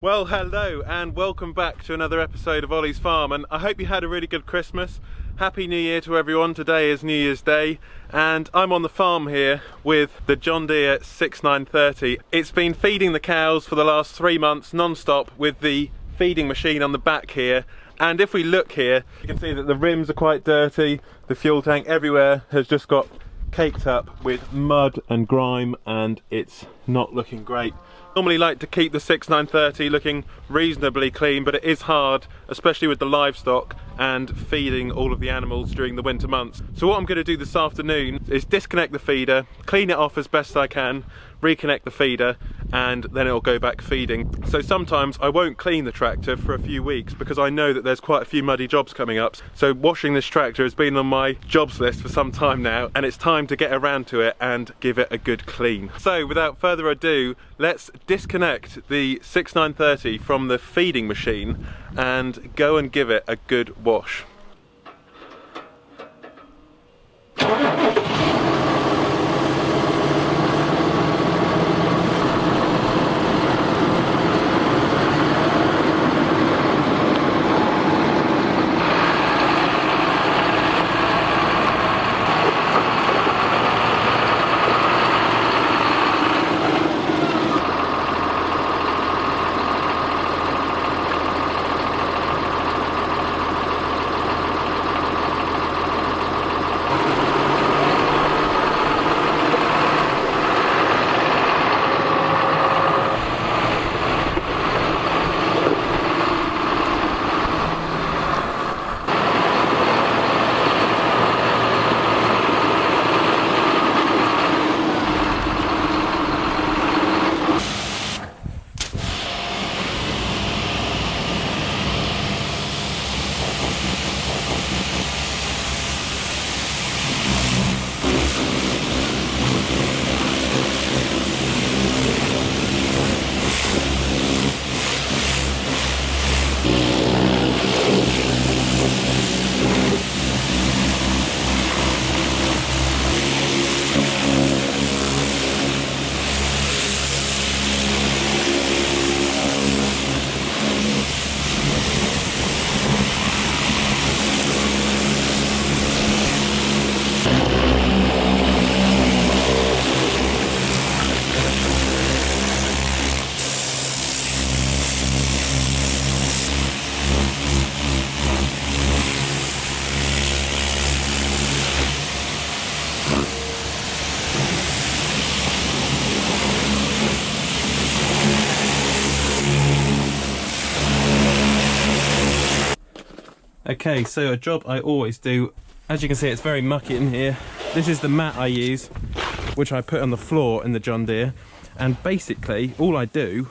Well, hello and welcome back to another episode of Olly's Farm, and I hope you had a really good Christmas. Happy New Year to everyone. Today is New Year's Day and I'm on the farm here with the John Deere 6930. It's been feeding the cows for the last 3 months non-stop with the feeding machine on the back here, and if we look here you can see that the rims are quite dirty, the fuel tank everywhere has just got caked up with mud and grime and it's not looking great. Normally like to keep the 6930 looking reasonably clean, but it is hard, especially with the livestock and feeding all of the animals during the winter months. So what I'm going to do this afternoon is disconnect the feeder, clean it off as best I can, reconnect the feeder, and then it'll go back feeding. So sometimes I won't clean the tractor for a few weeks because I know that there's quite a few muddy jobs coming up. So washing this tractor has been on my jobs list for some time now, and it's time to get around to it and give it a good clean. So without further ado, let's disconnect the 6930 from the feeding machine and go and give it a good wash. Okay, so a job I always do. As you can see, it's very mucky in here. This is the mat I use, which I put on the floor in the John Deere, and basically all I do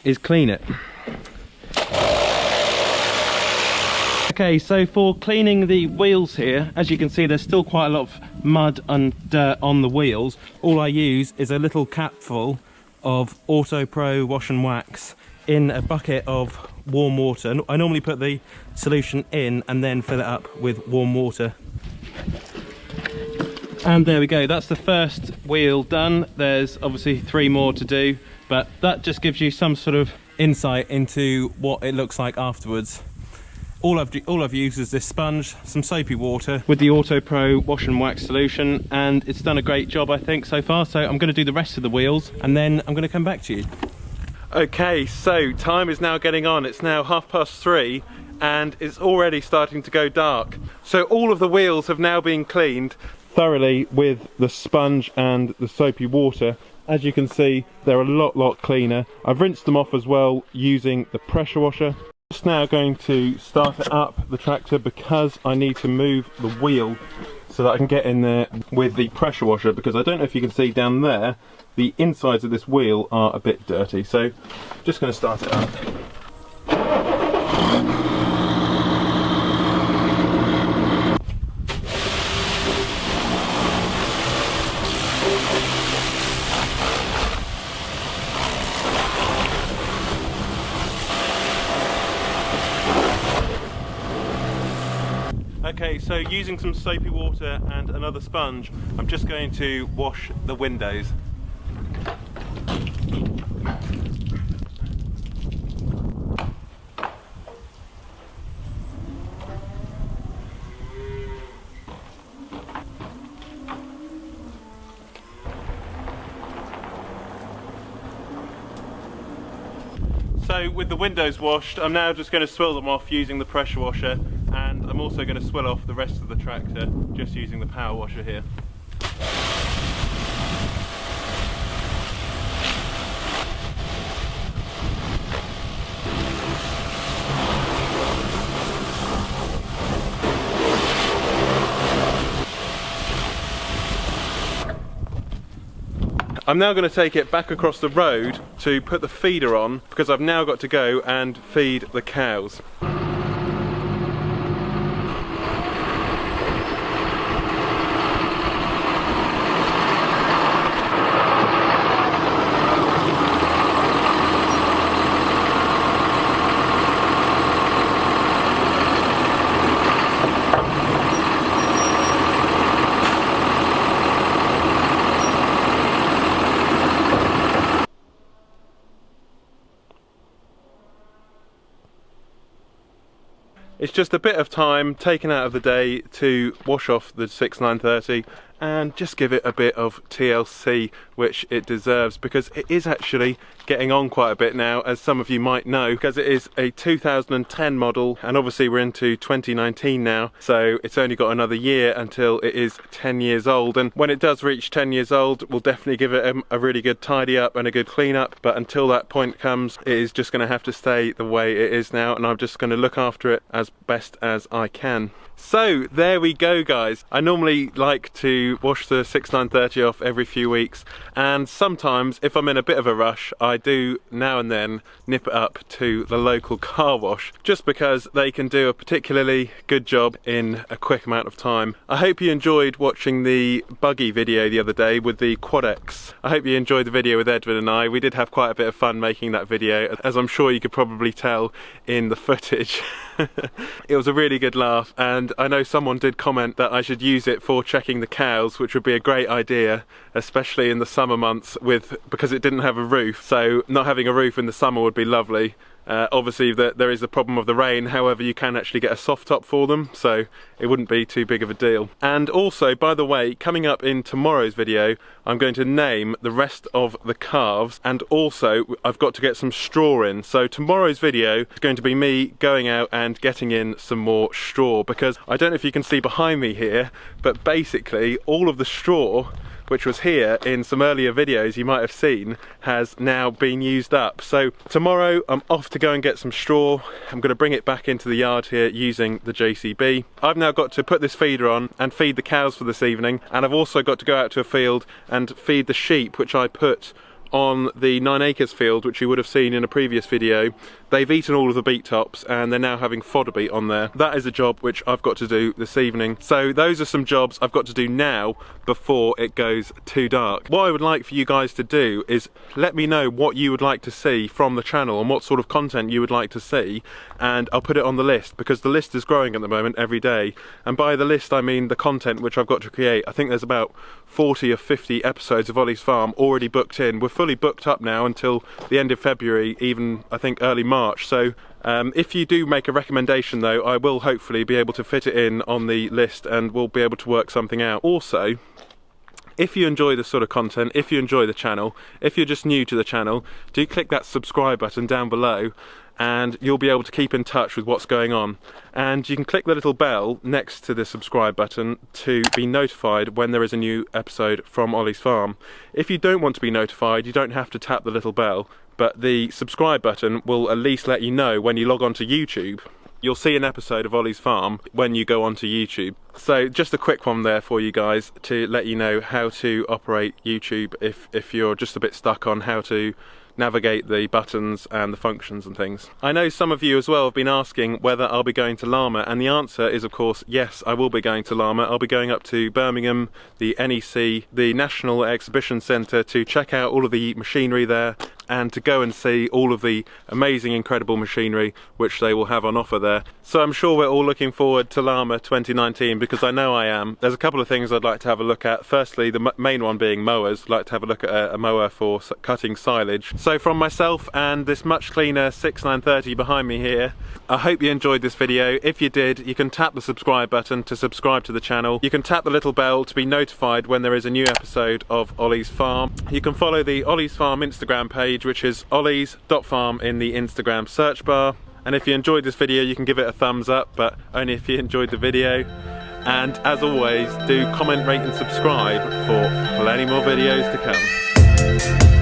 is clean it. Okay, so for cleaning the wheels here, as you can see there's still quite a lot of mud and dirt on the wheels. All I use is a little capful of Auto Pro wash and wax in a bucket of warm water. I normally put the solution in and then fill it up with warm water. And there we go, that's the first wheel done. There's obviously 3 more to do, but that just gives you some sort of insight into what it looks like afterwards. All I've used is this sponge, some soapy water with the Auto Pro wash and wax solution, and it's done a great job I think so far. So I'm going to do the rest of the wheels and then I'm going to come back to you. Okay, so time is now getting on. It's now 3:30 and it's already starting to go dark. So all of the wheels have now been cleaned thoroughly with the sponge and the soapy water. As you can see, they're a lot cleaner. I've rinsed them off as well using the pressure washer. Just now going to start it up, the tractor, because I need to move the wheel so that I can get in there with the pressure washer, because I don't know if you can see down there, the insides of this wheel are a bit dirty. So just going to start it up. Okay, so using some soapy water and another sponge, I'm just going to wash the windows. So with the windows washed, I'm now just going to swill them off using the pressure washer, and I'm also going to swill off the rest of the tractor just using the power washer here. I'm now going to take it back across the road to put the feeder on, because I've now got to go and feed the cows. It's just a bit of time taken out of the day to wash off the 6930 and just give it a bit of TLC, which it deserves, because it is actually getting on quite a bit now, as some of you might know, because it is a 2010 model, and obviously we're into 2019 now, so it's only got another year until it is 10 years old. And when it does reach 10 years old, we'll definitely give it a really good tidy up and a good clean up, but until that point comes, it is just going to have to stay the way it is now, and I'm just going to look after it as best as I can. So there we go, guys. I normally like to wash the 6930 off every few weeks, and sometimes if I'm in a bit of a rush, I do now and then nip it up to the local car wash, just because they can do a particularly good job in a quick amount of time. I hope you enjoyed watching the buggy video the other day with the Quad-X. I hope you enjoyed the video with Edwin and I. We did have quite a bit of fun making that video, as I'm sure you could probably tell in the footage. It was a really good laugh, and I know someone did comment that I should use it for checking the cows, which would be a great idea, especially in the summer months because it didn't have a roof. So not having a roof in the summer would be lovely. Obviously there is the problem of the rain, however you can actually get a soft top for them, so it wouldn't be too big of a deal. And also, by the way, coming up in tomorrow's video, I'm going to name the rest of the calves, and also I've got to get some straw in. So tomorrow's video is going to be me going out and getting in some more straw, because I don't know if you can see behind me here, but basically all of the straw which was here in some earlier videos you might have seen, has now been used up. So tomorrow I'm off to go and get some straw. I'm going to bring it back into the yard here using the JCB. I've now got to put this feeder on and feed the cows for this evening, and I've also got to go out to a field and feed the sheep, which I put on the 9 acres field, which you would have seen in a previous video. They've eaten all of the beet tops and they're now having fodder beet on there. That is a job which I've got to do this evening. So those are some jobs I've got to do now before it goes too dark. What I would like for you guys to do is let me know what you would like to see from the channel and what sort of content you would like to see, and I'll put it on the list, because the list is growing at the moment every day. And by the list I mean the content which I've got to create. I think there's about 40 or 50 episodes of Olly's Farm already booked in. We're fully booked up now until the end of February, even I think early March. So if you do make a recommendation though, I will hopefully be able to fit it in on the list and we'll be able to work something out. Also, if you enjoy this sort of content, if you enjoy the channel, if you're just new to the channel, do click that subscribe button down below, and you'll be able to keep in touch with what's going on. And you can click the little bell next to the subscribe button to be notified when there is a new episode from Olly's Farm. If you don't want to be notified, you don't have to tap the little bell, but the subscribe button will at least let you know when you log on to YouTube. You'll see an episode of Olly's Farm when you go onto YouTube. So just a quick one there for you guys to let you know how to operate YouTube if you're just a bit stuck on how to navigate the buttons and the functions and things. I know some of you as well have been asking whether I'll be going to Llama, and the answer is of course yes, I will be going to Llama. I'll be going up to Birmingham, the NEC, the National Exhibition Centre, to check out all of the machinery there and to go and see all of the amazing, incredible machinery which they will have on offer there. So I'm sure we're all looking forward to Llama 2019, because I know I am. There's a couple of things I'd like to have a look at. Firstly, the main one being mowers. I'd like to have a look at a mower for cutting silage. So from myself and this much cleaner 6930 behind me here, I hope you enjoyed this video. If you did, you can tap the subscribe button to subscribe to the channel. You can tap the little bell to be notified when there is a new episode of Olly's Farm. You can follow the Olly's Farm Instagram page page, which is ollys.farm in the Instagram search bar. And if you enjoyed this video, you can give it a thumbs up, but only if you enjoyed the video. And as always, do comment, rate and subscribe for plenty more videos to come.